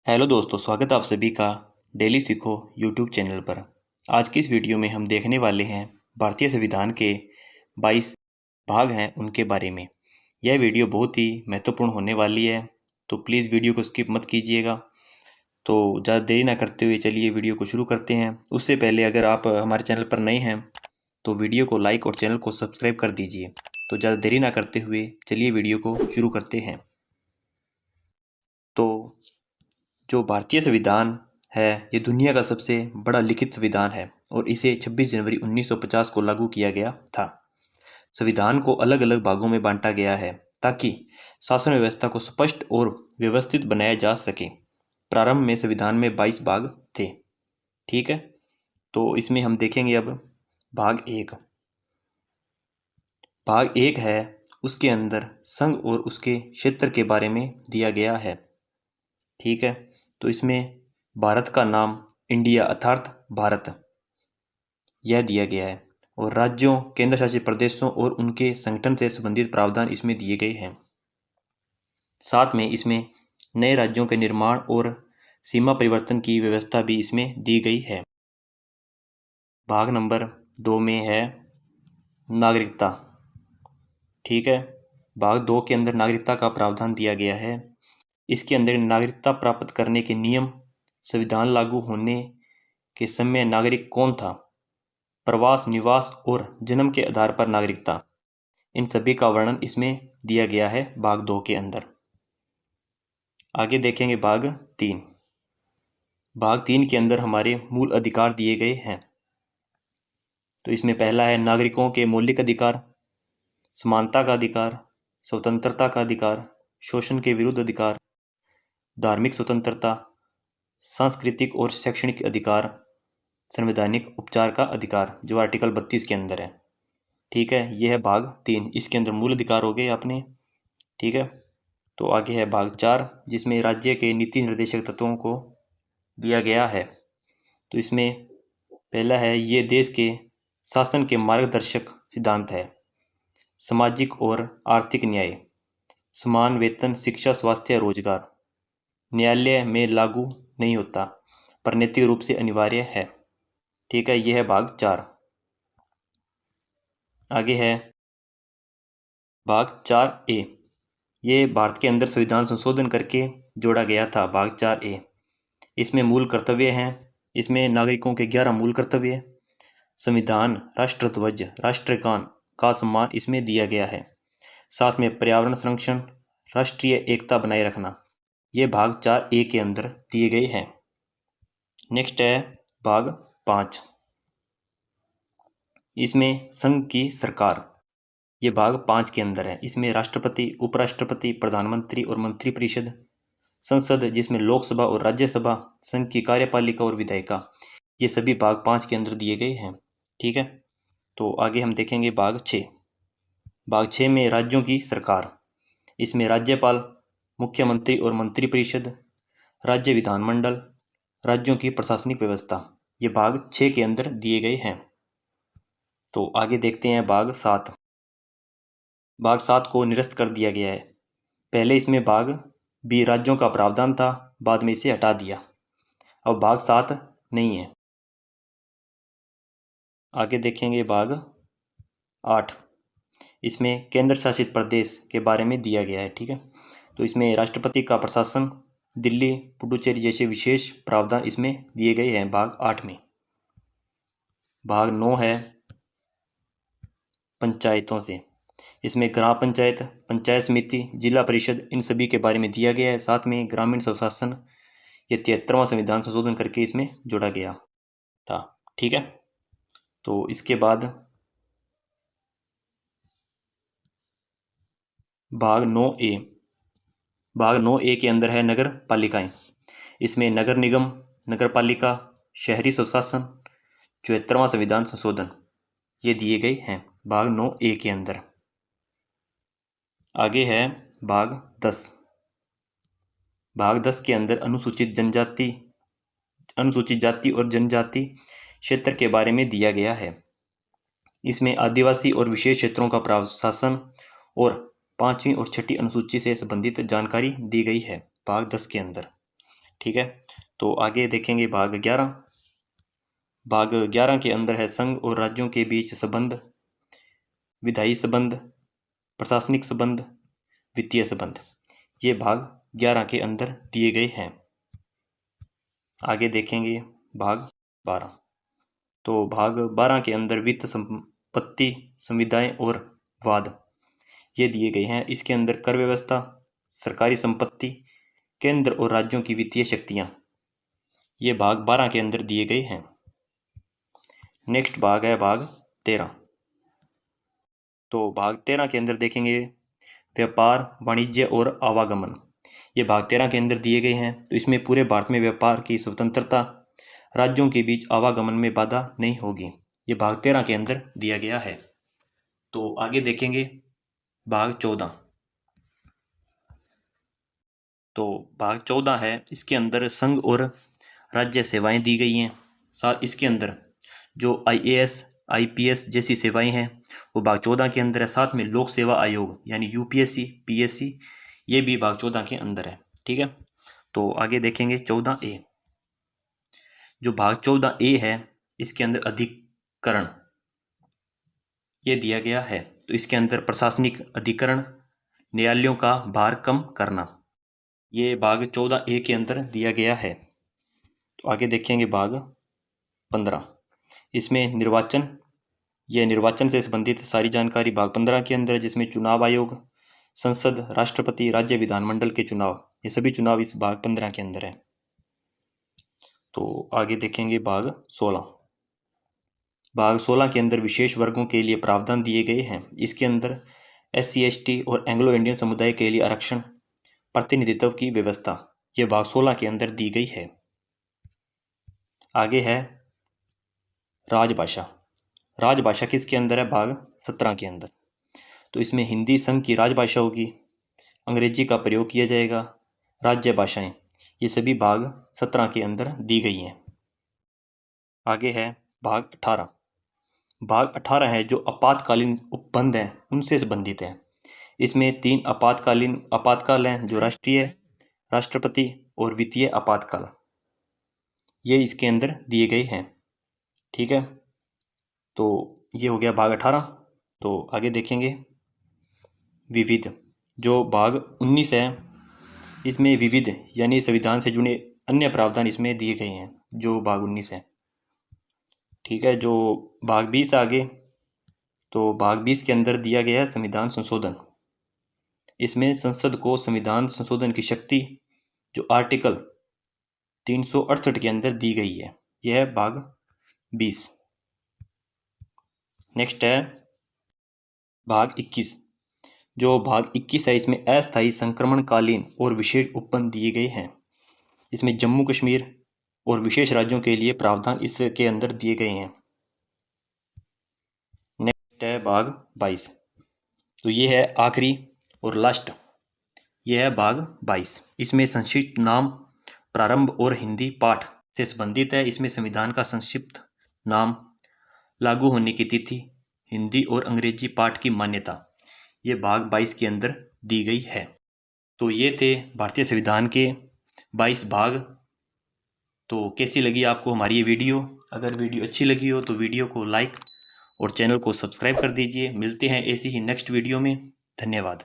Hello दोस्तों, स्वागत है आप सभी का डेली सीखो यूट्यूब चैनल पर। आज की इस वीडियो में हम देखने वाले हैं भारतीय संविधान के 22 भाग हैं उनके बारे में। यह वीडियो बहुत ही महत्वपूर्ण होने वाली है, तो प्लीज़ वीडियो को स्किप मत कीजिएगा। तो ज़्यादा देरी ना करते हुए चलिए वीडियो को शुरू करते हैं। उससे पहले अगर आप हमारे चैनल पर नए हैं तो वीडियो को लाइक और चैनल को सब्सक्राइब कर दीजिए। तो ज़्यादा देरी ना करते हुए चलिए वीडियो को शुरू करते हैं। तो जो भारतीय संविधान है ये दुनिया का सबसे बड़ा लिखित संविधान है और इसे 26 जनवरी 1950 को लागू किया गया था। संविधान को अलग अलग भागों में बांटा गया है ताकि शासन व्यवस्था को स्पष्ट और व्यवस्थित बनाया जा सके। प्रारंभ में संविधान में 22 भाग थे। ठीक है, तो इसमें हम देखेंगे अब भाग एक। भाग एक है, उसके अंदर संघ और उसके क्षेत्र के बारे में दिया गया है। ठीक है, तो इसमें भारत का नाम इंडिया अर्थात भारत यह दिया गया है और राज्यों, केंद्र शासित प्रदेशों और उनके संगठन से संबंधित प्रावधान इसमें दिए गए हैं। साथ में इसमें नए राज्यों के निर्माण और सीमा परिवर्तन की व्यवस्था भी इसमें दी गई है। भाग नंबर 2 में है नागरिकता। ठीक है, भाग 2 के अंदर नागरिकता का प्रावधान दिया गया है। इसके अंदर नागरिकता प्राप्त करने के नियम, संविधान लागू होने के समय नागरिक कौन था, प्रवास, निवास और जन्म के आधार पर नागरिकता, इन सभी का वर्णन इसमें दिया गया है भाग 2 के अंदर। आगे देखेंगे भाग 3। भाग 3 के अंदर हमारे मूल अधिकार दिए गए हैं। तो इसमें पहला है नागरिकों के मौलिक अधिकार, समानता का अधिकार, स्वतंत्रता का अधिकार, शोषण के विरुद्ध अधिकार, धार्मिक स्वतंत्रता, सांस्कृतिक और शैक्षणिक अधिकार, संवैधानिक उपचार का अधिकार, जो आर्टिकल 32 के अंदर है। ठीक है, यह है भाग 3। इसके अंदर मूल अधिकार हो गए अपने। ठीक है, तो आगे है भाग 4, जिसमें राज्य के नीति निर्देशक तत्वों को दिया गया है। तो इसमें पहला है, ये देश के शासन के मार्गदर्शक सिद्धांत है। सामाजिक और आर्थिक न्याय, समान वेतन, शिक्षा, स्वास्थ्य, रोजगार, न्यायालय में लागू नहीं होता पर नैतिक रूप से अनिवार्य है। ठीक है, यह है भाग 4। आगे है भाग 4A। ये भारत के अंदर संविधान संशोधन करके जोड़ा गया था। भाग 4A, इसमें मूल कर्तव्य हैं। इसमें नागरिकों के 11 मूल कर्तव्य, संविधान, राष्ट्रध्वज, राष्ट्रगान का सम्मान इसमें दिया गया है। साथ में पर्यावरण संरक्षण, राष्ट्रीय एकता बनाए रखना, ये भाग 4A के अंदर दिए गए हैं। नेक्स्ट है भाग 5। इसमें संघ की सरकार, ये भाग 5 के अंदर है। इसमें राष्ट्रपति, उपराष्ट्रपति, प्रधानमंत्री और मंत्रिपरिषद, संसद जिसमें लोकसभा और राज्यसभा, संघ की कार्यपालिका और विधायिका, ये सभी भाग 5 के अंदर दिए गए हैं। ठीक है, तो आगे हम देखेंगे भाग 6। भाग 6 में राज्यों की सरकार, इसमें राज्यपाल, मुख्यमंत्री और मंत्रिपरिषद, राज्य विधानमंडल, राज्यों की प्रशासनिक व्यवस्था, ये भाग 6 के अंदर दिए गए हैं। तो आगे देखते हैं भाग 7। भाग 7 को निरस्त कर दिया गया है। पहले इसमें भाग B राज्यों का प्रावधान था, बाद में इसे हटा दिया। अब भाग 7 नहीं है। आगे देखेंगे भाग 8। इसमें केंद्र शासित प्रदेश के बारे में दिया गया है। ठीक है, तो इसमें राष्ट्रपति का प्रशासन, दिल्ली, पुडुचेरी जैसे विशेष प्रावधान इसमें दिए गए हैं भाग 8 में। भाग 9 है पंचायतों से। इसमें ग्राम पंचायत, पंचायत समिति, जिला परिषद, इन सभी के बारे में दिया गया है। साथ में ग्रामीण स्वशासन, ये 73वां संविधान संशोधन करके इसमें जोड़ा गया था। ठीक है, तो इसके बाद भाग 9A। भाग 9A के अंदर है नगर पालिकाएं। इसमें नगर निगम, नगर पालिका, शहरी स्वशासन, 74वां संविधान संशोधन, ये दिए गए हैं भाग 9A के अंदर। आगे है भाग 10। भाग 10 के अंदर अनुसूचित जाति और जनजाति क्षेत्र के बारे में दिया गया है। इसमें आदिवासी और विशेष क्षेत्रों का प्रशासन और 5वीं और 6ठी अनुसूची से संबंधित जानकारी दी गई है भाग 10 के अंदर। ठीक है। तो आगे देखेंगे भाग 11। भाग 11 के अंदर है संघ और राज्यों के बीच संबंध, विधायी संबंध, प्रशासनिक संबंध, वित्तीय संबंध। ये भाग 11 के अंदर दिए गए हैं। आगे देखेंगे भाग 12। तो भाग 12 के अंदर वित्त, संपत्ति, संविदाएं और वाद ये दिए गए हैं। इसके अंदर कर व्यवस्था, सरकारी संपत्ति, केंद्र और राज्यों की वित्तीय शक्तियां, ये भाग 12 के अंदर दिए गए हैं। नेक्स्ट भाग है भाग 13। तो भाग 13 के अंदर देखेंगे व्यापार, वाणिज्य और आवागमन। ये भाग 13 के अंदर दिए गए हैं। तो इसमें पूरे भारत में व्यापार की स्वतंत्रता, राज्यों के बीच आवागमन में बाधा नहीं होगी, ये भाग 13 के अंदर दिया गया है। तो आगे देखेंगे भाग 14। तो भाग 14 है, इसके अंदर संघ और राज्य सेवाएं दी गई हैं। साथ इसके अंदर जो IAS, IPS जैसी सेवाएं हैं वो भाग 14 के अंदर है। साथ में लोक सेवा आयोग यानी UPSC, PSC ये भी भाग 14 के अंदर है। ठीक है। तो आगे देखेंगे 14A। जो भाग 14A है इसके अंदर अधिकरण ये दिया गया है। तो इसके अंदर प्रशासनिक अधिकरण, न्यायालयों का भार कम करना, ये भाग 14A के अंदर दिया गया है। तो आगे देखेंगे भाग 15। इसमें निर्वाचन, यह निर्वाचन से संबंधित सारी जानकारी भाग 15 के अंदर है, जिसमें चुनाव आयोग, संसद, राष्ट्रपति, राज्य विधानमंडल के चुनाव, ये सभी चुनाव इस भाग 15 के अंदर है। तो आगे देखेंगे भाग 16। भाग 16 के अंदर विशेष वर्गों के लिए प्रावधान दिए गए हैं। इसके अंदर SC, ST और एंग्लो इंडियन समुदाय के लिए आरक्षण, प्रतिनिधित्व की व्यवस्था, यह भाग 16 के अंदर दी गई है। आगे है राजभाषा। राजभाषा किसके अंदर है? भाग 17 के अंदर। तो इसमें हिंदी संघ की राजभाषा होगी, अंग्रेजी का प्रयोग किया जाएगा, राज्य भाषाएं, ये सभी भाग 17 के अंदर दी गई हैं। आगे है भाग 18। भाग 18 है जो आपातकालीन उपबंध हैं उनसे संबंधित है। इसमें 3 आपातकाल हैं, जो राष्ट्रीय, राष्ट्रपति और वित्तीय आपातकाल, ये इसके अंदर दिए गए हैं। ठीक है। तो ये हो गया भाग 18। तो आगे देखेंगे विविध। जो भाग 19 है इसमें विविध यानी संविधान से जुड़े अन्य प्रावधान इसमें दिए गए हैं, जो भाग 19 है। ठीक है। जो भाग 20 आगे, तो भाग 20 के अंदर दिया गया है संविधान संशोधन। इसमें संसद को संविधान संशोधन की शक्ति जो आर्टिकल 368 के अंदर दी गई है, यह है भाग 20। नेक्स्ट है भाग 21। जो भाग 21 है इसमें अस्थायी संक्रमणकालीन और विशेष उपबंध दिए गए हैं। इसमें जम्मू कश्मीर और विशेष राज्यों के लिए प्रावधान इसके अंदर दिए गए हैं। नेक्स्ट है भाग 22। तो ये है आखिरी और लास्ट, ये है भाग 22। इसमें संक्षिप्त नाम, प्रारंभ और हिंदी पाठ से संबंधित है। इसमें संविधान का संक्षिप्त नाम, लागू होने की तिथि, हिंदी और अंग्रेजी पाठ की मान्यता, ये भाग 22 के अंदर दी गई है। तो ये थे भारतीय संविधान के 22 भाग। तो कैसी लगी आपको हमारी ये वीडियो? अगर वीडियो अच्छी लगी हो तो वीडियो को लाइक और चैनल को सब्सक्राइब कर दीजिए। मिलते हैं ऐसी ही नेक्स्ट वीडियो में। धन्यवाद।